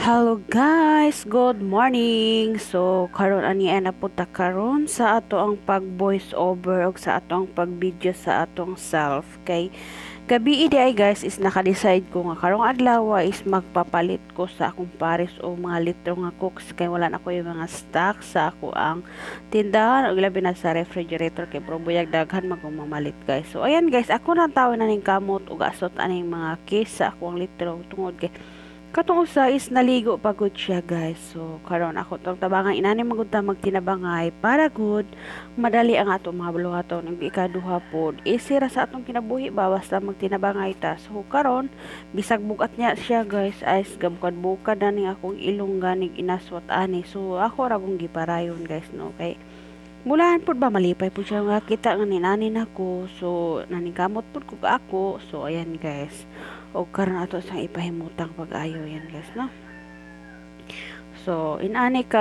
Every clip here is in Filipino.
Hello guys, good morning. So karon ani na punta karon sa ato ang pag voice over og sa ato ang pag video sa atong self kay gabi idi ay guys is naka-decide ko nga karong adlaw is magpapalit ko sa akong pares o mga litro nga cooks kay wala na ko yung mga stock sa ako ang tindahan og labi na sa refrigerator kay probuyag daghan magmamalit guys. So ayan guys, ako nang tawo na ning kamot ug asot aning mga case sa akong litro tungod kay katong usa is naligo pagod siya guys. So karon ako tong tabangan inani magud ta magtinabangay para good madali ang ato mga buhaton ug ikaduha pod isira sa atong kinabuhi ba basta magtinabangay ta. So karon bisag bugat niya siya guys is gabukad-bukad na ning akong ilong ganig inaswat ani. So ako ra kong giparayon guys no kay mulahan pod ba malipay po siya nga kita nga ninani nako. So nanigamot pod ko ako. So ayan guys, o karon ato sang ipahimutang pag-ayo yan guys no. So inani ka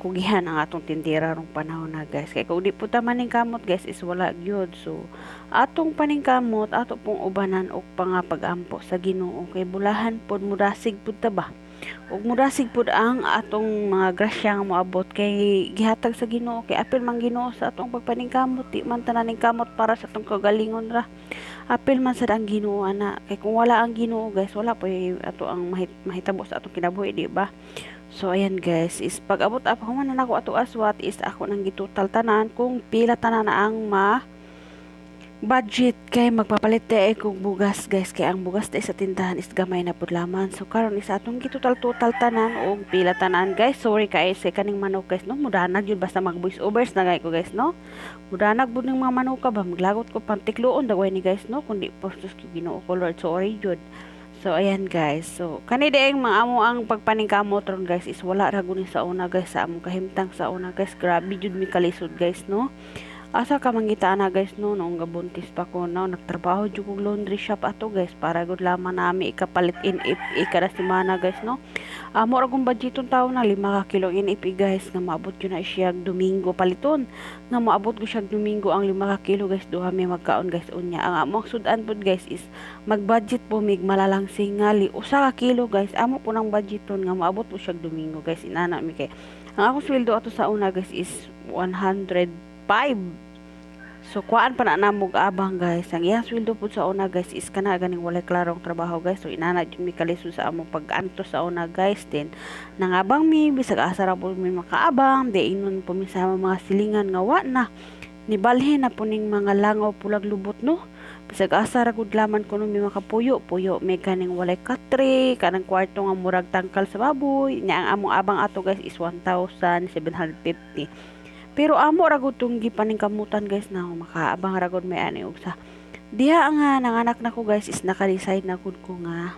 kugihan ang atong tindera rong panahon na guys kay kung di po ta maningkamot guys is wala gyud. So atong paningkamot ato pong ubanan og pag-ampo sa Ginoo kay bulahan pod murasig pud ta ba ug murasig pud ang atong mga grasya nga moabot kay gihatag sa Ginoo kay apil man Ginoo sa atong pagpaningkamot di man tanan kamot para sa atong kagalingon ra. Apil man sad ang Ginoo ana kay kung wala ang Ginoo guys wala po ato ang mahitabo sa atong kinabuhi di ba. So ayan guys is pag abot ako man na ako ato aswat is ako nang gitotal tanan kung pila tanan na ang budget kay magpapalit kog bugas guys kay ang bugas sa tindahan is gamay na pud laman. So karon is atong gitotal-total tanan og pila tanan guys. Sorry kay sa kaning manok guys no, mudanag yun basta mag voice overs na ko guys no. Mudanag bud ning mga manok ba maglagot ko pantikloon dagway ni guys no kundi postos ko Ginoo ko Lord sorry jud. So ayan guys, so kani daing mga amo ang pagpaningkamot ron guys is wala ra guni sa una guys sa among kahimtang sa una guys. Grabe jud mi kalisod guys no. Asa ka mangita na guys no nung gabuntis pa ko no nagtrabaho jud kog laundry shop ato guys para gud lamang nami ikapalit in if ikada semana guys no. Amo ra kong budgeton tawo na 5 ka kilo in if guys nga maabot yun na siya Domingo paliton nga maabot ko siya Domingo ang 5 ka kilo guys duha may magkaon guys unya. Ang among sudan pod guys is mag-budget po mig malalang singali 1 ka kilo guys amo po nang budgeton nga maabot po siya Domingo guys inana mi kay ang akong sweldo ato sa una guys is 105. So kuan pa na namog abang guys. Ang iyang sweldo po sa una guys is kana ganing walay klarong trabaho guys. So inana jud mi kalisod sa among pag-anto sa una guys. Then nangabang mi bisag asa ra po mi makaabang, di inon po mi sa mga silingan nga wa na nibalhin na po ning mga langaw pulag lubot no. Bisag asa ra gud laman kuno mi makapuyo-puyo may kaning walay katre, kanang kwarto nga murag tangkal sa baboy. Nya ang among abang ato guys is 1,750. Pero amo ra gud tong gipaningkamutan guys na makaabang ra gud may ani og sa diha nga nanganak nako guys is naka-decide na gud ko nga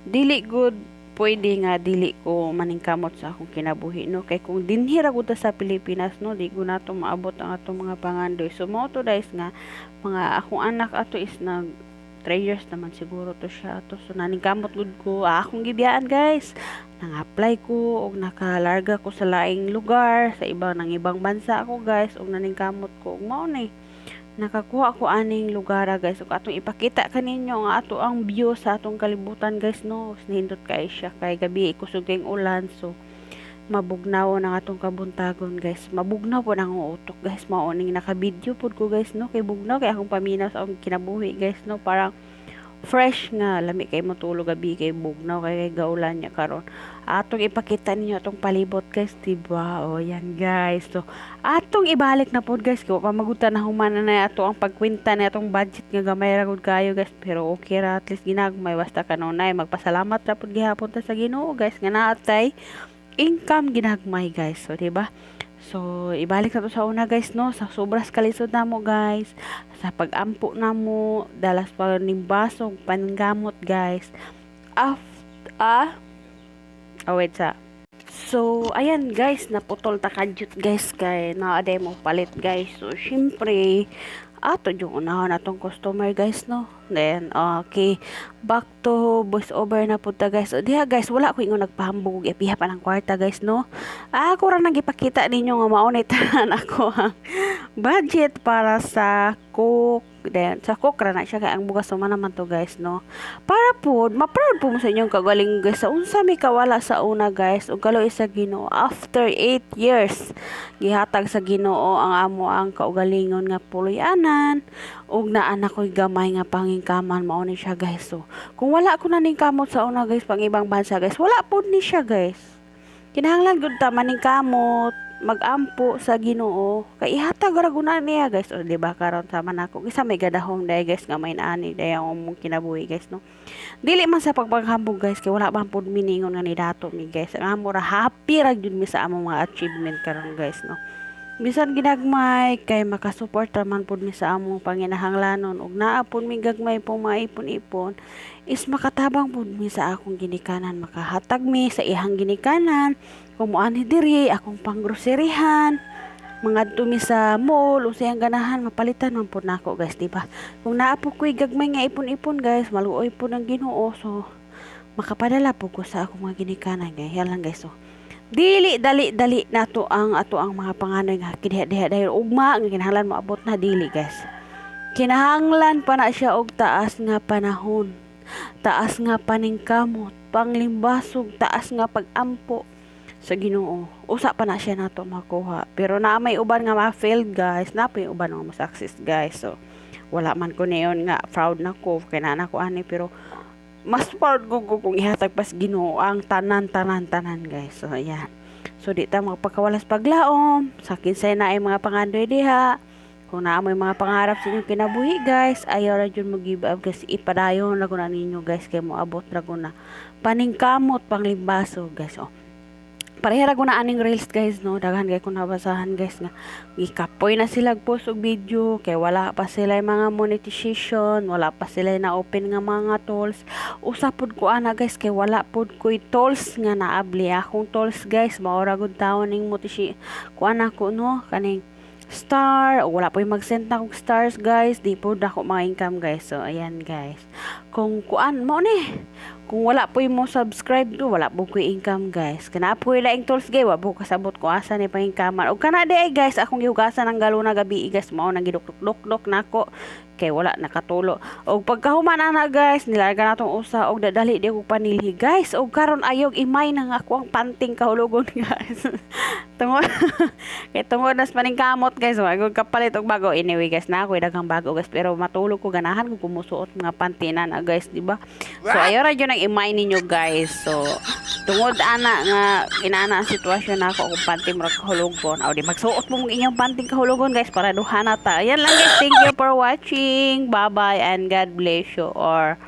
dili gud pwede nga dili ko maningkamot sa akong kinabuhi no kay kung dinhi ra gud ta sa Pilipinas no di ko nato maabot ang atong mga pangandoy. So mo to guys nga mga akong anak ato is nag 3 years naman siguro to siya ato. So naningkamot gud ko akong gibiyaan guys. Nang-apply ko og nakalarga ko sa laing lugar sa ibang bansa ako guys og naningkamot ko og mao ni nakakuha ko aning lugar guys ug atong ipakita kaninyo nga ato ang view sa atong kalibutan guys no. Nindot kay siya kay gabi kusog kayong ulan so mabugnaw ang atong kabuntagon guys. Mabugnaw po nang utok guys mao ning naka-video pod ko guys no kay bugnaw kay akong paminaw sa akong kinabuhi guys no parang fresh nga lami kay matulog gabi kay bugnaw kay gaulan niya karon atong ipakita ninyo atong palibot guys diba. O yan guys so atong ibalik na pod guys kay pa magutan na humana na ato ang pagkwenta na atong budget nga gamay ra gud kayo guys pero okay ra at least ginagmay basta kanunay magpasalamat ra pod gihapon ta sa Ginoo guys nga naatay income ginagmay guys. So diba, so ibalik na to sa una guys no sa sobras kalisod namo guys sa pag-ampo namo dalas pa ning basog paningkamot guys wait sa so ayan guys naputol ta kadyot guys kay naaday mo palit guys. So syempre ato yung unahon atong customer guys no. Then okay back to voice over na punta guys. O diha guys wala ko ingon nagpahambog ipiha pa ng kwarta guys no. Ako ra nagipakita ninyo nga maunay tanan ako ang budget para sa cook Then sa cook ra na siya kay ang bugas man naman to guys no. Para po ma-proud po mo sa inyong kagaling guys. Sa unsa mi kawala sa una guys ug kaloy sa Ginoo after 8 years gihatag sa Ginoo ang amo ang kaugalingon nga puloy-anan ug naa na ko'y gamay nga pangingkaman mao ni siya guys. So kung wala ko na ning kamot sa una guys pang ibang bansa guys wala pod ni siya guys. Kinahanglan gud ta maning kamot magampo sa Ginoo kay ihatag ra guna niya guys o di ba karon sama nako isa may gadahom day guys nga may naani day ang mong kinabuhi guys no dili man sa pagpanghambog guys kay wala man pud miningon nga ni dato mi guys ang amo ra happy ra jud mi sa among mga achievement karon guys no bisan ginagmay kay makasuporta man pud mi sa among panginahanglanon ug naa pud mi gagmay pong maipon-ipon is makatabang pud mi sa akong ginikanan makahatag mi sa ihang ginikanan kumuan diri akong panggroserihan mga dumi sa mall o siyang ganahan mapalitan man pud nako guys di ba kung naa po ko'y gagmay nga ipon-ipon guys maluoy po ng Ginoo so makapadala po ko sa akong mga ginikanan guys yan lang guys so dili dali nato ang ato ang mga panganoy nga kidiha-diha dahil ugma nga kinahanglan moabot na dili guys kinahanglan pa na siya og taas nga panahon taas nga paningkamot panglimbasog taas nga pagampo sa Ginoo usa pa na siya nato makuha pero na may uban nga ma-failed guys na may uban nga ma-success guys so wala man ko niyon nga proud nako kay na ko ani pero mas proud ko kung ihatag pas Ginoo ang tanan guys so ayan so di ta magpakawalas paglaom sa kinsay na ay mga pangandoy diha kung naa may mga pangarap sa inyong kinabuhi guys ayaw ra jud mo give up kasi ipadayon ra na ninyo guys kay moabot ra na paningkamot panglimbaso guys oh parehara ko na aning reels guys no daghan kay ko nabasahan guys nga gikapoy na sila post og video kay wala pa sila mga monetization wala pa sila na open nga mga tools usa pod ko ana guys kay wala pod ko'y tools nga naabli akong tools guys maura gud taon ning kuan ako no kaning star wala po yung mag-send na kong stars guys di po dako mga income guys so ayan guys kung kuan mo ni kung wala po yung mo subscribe do wala po ko income guys kana po yung laing tools guys wala po kasabot ko asa ni pangingkaman o kana di guys akong gihugasan ng galuna gabi guys mao nang giduk-duk nako kay wala nakatulo og pagkahuman ana guys nilarga natong usa og dadali di ko panili guys og karon ayog imay nang ako ang panting kahulugon guys tungod kay tungod nas paningkamot guys wag kapalit og bago anyway guys na ako daghang bago guys pero matulog ko ganahan ko kumusuot mga pantinan na guys di ba so ayo ra jud nang imay ninyo guys so tungod ana nga inana ang sitwasyon nako og panty murag kahulugon aw di magsuot mo inyong panting kahulugon guys para duha na ta ayan lang guys thank you for watching bye bye and God bless you or